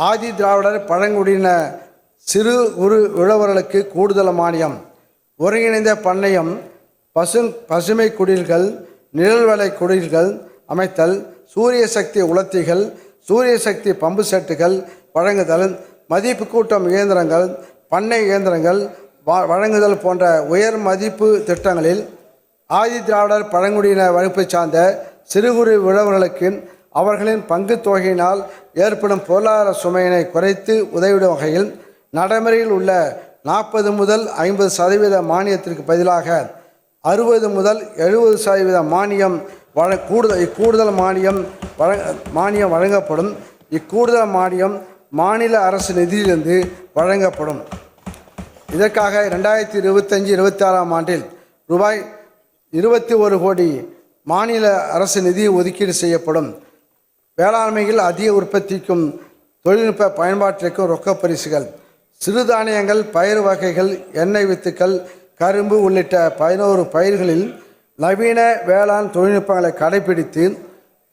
ஆதி திராவிடர் பழங்குடியின சிறு குறு உழவர்களுக்கு கூடுதல் மானியம். ஒருங்கிணைந்த பண்ணையம், பசுமை குடில்கள், நிழல்வலை குடில்கள் அமைத்தல், சூரிய சக்தி உலர்த்திகள், சூரிய சக்தி பம்பு செட்டுகள் வழங்குதல், மதிப்பு கூட்டம் இயந்திரங்கள், பண்ணை இயந்திரங்கள் வழங்குதல் போன்ற உயர் மதிப்பு திட்டங்களில் ஆதி திராவிடர் பழங்குடியின வகுப்பை சார்ந்த சிறு குறு உழவர்களுக்கு அவர்களின் பங்கு தொகையினால் ஏற்படும் பொருளாதார சுமையினை குறைத்து உதவிடும் வகையில் நடைமுறையில் உள்ள 40 முதல் 50% மானியத்திற்கு பதிலாக 60 முதல் 70% மானியம் கூடுதல் மானியம் வழங்கப்படும். இக்கூடுதல் மானியம் மாநில அரசு நிதியிலிருந்து வழங்கப்படும். இதற்காக 2025-26 ஆண்டில் ரூபாய் 21 கோடி மாநில அரசு நிதி ஒதுக்கீடு செய்யப்படும். வேளாண்மையில் அதிக உற்பத்திக்கும் தொழில்நுட்ப பயன்பாட்டிற்கும் ரொக்க பரிசுகள், சிறுதானியங்கள், பயிர் வகைகள், எண்ணெய் வித்துக்கள், கரும்பு உள்ளிட்ட 11 பயிர்களில் நவீன வேளாண் தொழில்நுட்பங்களை கடைபிடித்து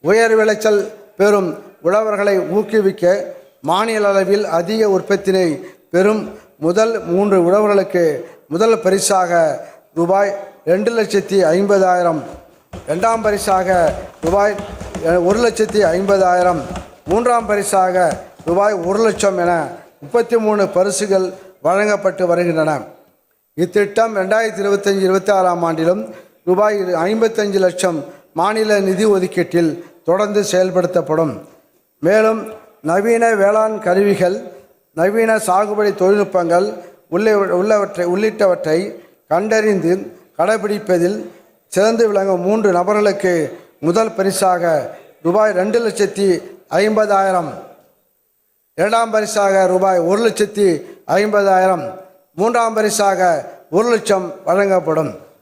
உயர் விளைச்சல் பெறும் உழவர்களை ஊக்குவிக்க மாநில அளவில் அதிக உற்பத்தினை பெறும் முதல் 3 உழவர்களுக்கு முதல் பரிசாக ரூபாய் 2,50,000, இரண்டாம் பரிசாக ரூபாய் 1,50,000, மூன்றாம் பரிசாக ரூபாய் 1,00,000 என 33 பரிசுகள் வழங்கப்பட்டு வருகின்றன. இத்திட்டம் 2025-26 ஆண்டிலும் ரூபாய் 55 லட்சம் மாநில நிதி ஒதுக்கீட்டில் தொடர்ந்து செயல்படுத்தப்படும். மேலும் நவீன வேளாண் கருவிகள், நவீன சாகுபடி தொழில்நுட்பங்கள் உள்ளிட்டவற்றை கண்டறிந்து கடைபிடிப்பதில் சிறந்து விளங்கும் 3 நபர்களுக்கு முதல் பரிசாக ரூபாய் 2,50,000, இரண்டாம் பரிசாக ரூபாய் 1,50,000, மூன்றாம் பரிசாக 1,00,000 வழங்கப்படும்.